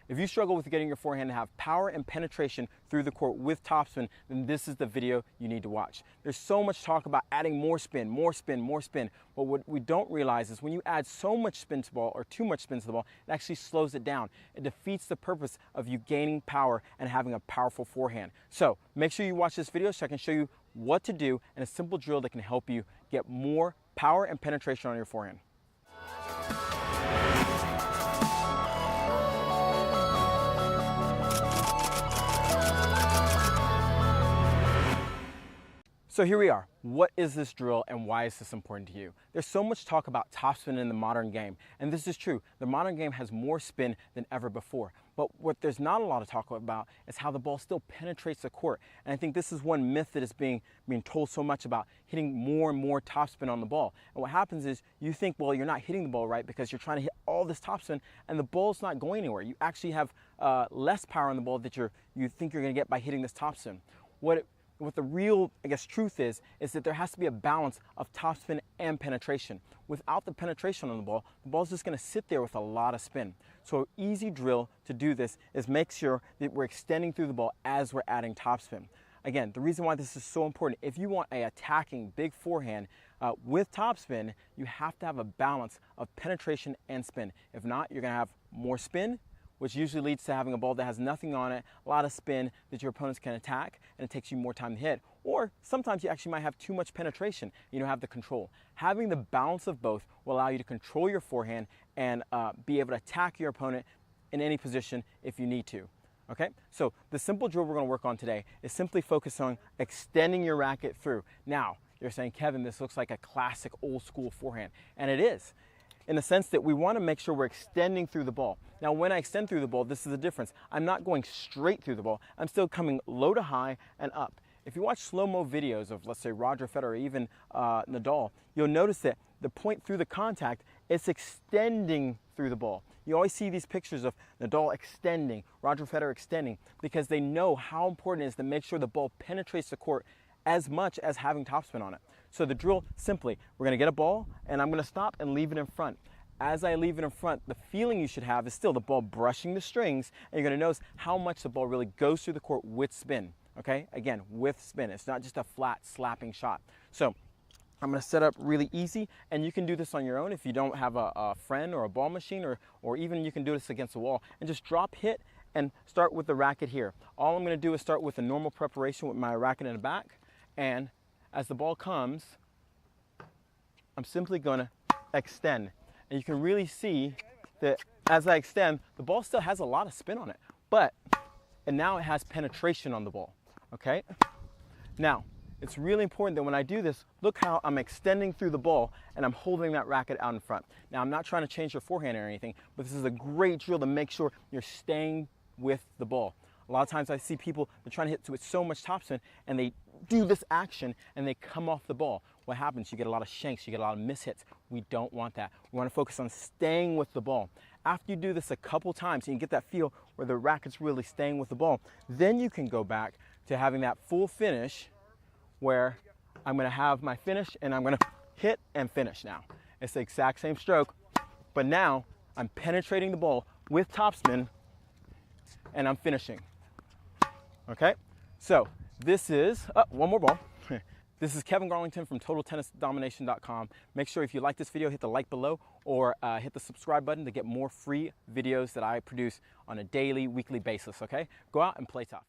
If you struggle with getting your forehand to have power and penetration through the court with topspin, then this is the video you need to watch. There's so much talk about adding more spin, more spin, more spin, but what we don't realize is when you add so much spin to the ball or too much spin to the ball, it actually slows it down. It defeats the purpose of you gaining power and having a powerful forehand. So make sure you watch this video so I can show you what to do and a simple drill that can help you get more power and penetration on your forehand. So here we are. What is this drill and why is this important to you? There's so much talk about topspin in the modern game, and this is true. The modern game has more spin than ever before. But what there's not a lot of talk about is how the ball still penetrates the court. And I think this is one myth that is being told so much about hitting more and more topspin on the ball. And what happens is you think, well, you're not hitting the ball right because you're trying to hit all this topspin and the ball's not going anywhere. You actually have less power on the ball that you think you're going to get by hitting this topspin. What the real, truth is that there has to be a balance of topspin and penetration. Without the penetration on the ball's just going to sit there with a lot of spin. So an easy drill to do this is make sure that we're extending through the ball as we're adding topspin. Again, the reason why this is so important, if you want an attacking big forehand with topspin, you have to have a balance of penetration and spin. If not, you're going to have more spin, which usually leads to having a ball that has nothing on it, a lot of spin that your opponents can attack, and it takes you more time to hit. Or sometimes you actually might have too much penetration, you don't have the control. Having the balance of both will allow you to control your forehand and be able to attack your opponent in any position if you need to. Okay, so the simple drill we're going to work on today is simply focus on extending your racket through. Now, you're saying, Kevin, this looks like a classic old school forehand, and it is, in the sense that we want to make sure we're extending through the ball. Now, when I extend through the ball, this is the difference. I'm not going straight through the ball. I'm still coming low to high and up. If you watch slow-mo videos of, let's say, Roger Federer or even Nadal, you'll notice that the point through the contact is extending through the ball. You always see these pictures of Nadal extending, Roger Federer extending, because they know how important it is to make sure the ball penetrates the court as much as having topspin on it. So the drill, simply, we're going to get a ball, and I'm going to stop and leave it in front. As I leave it in front, the feeling you should have is still the ball brushing the strings, and you're going to notice how much the ball really goes through the court with spin. Okay? Again, with spin. It's not just a flat slapping shot. So I'm going to set up really easy, and you can do this on your own if you don't have a friend or a ball machine, or even you can do this against the wall, and just drop, hit, and start with the racket here. All I'm going to do is start with a normal preparation with my racket in the back, and as the ball comes, I'm simply going to extend. And you can really see that as I extend, the ball still has a lot of spin on it, and now it has penetration on the ball, okay? Now, it's really important that when I do this, look how I'm extending through the ball and I'm holding that racket out in front. Now, I'm not trying to change your forehand or anything, but this is a great drill to make sure you're staying with the ball. A lot of times I see people, they're trying to hit with so much topspin and they do this action and they come off the ball. What happens? You get a lot of shanks, you get a lot of mishits. We don't want that. We want to focus on staying with the ball. After you do this a couple times and you get that feel where the racket's really staying with the ball, then you can go back to having that full finish where I'm going to have my finish and I'm going to hit and finish now. It's the exact same stroke, but now I'm penetrating the ball with topspin and I'm finishing. Okay, so this is, one more ball. This is Kevin Garlington from TotalTennisDomination.com. Make sure if you like this video, hit the like below or hit the subscribe button to get more free videos that I produce on a daily, weekly basis, okay? Go out and play tough.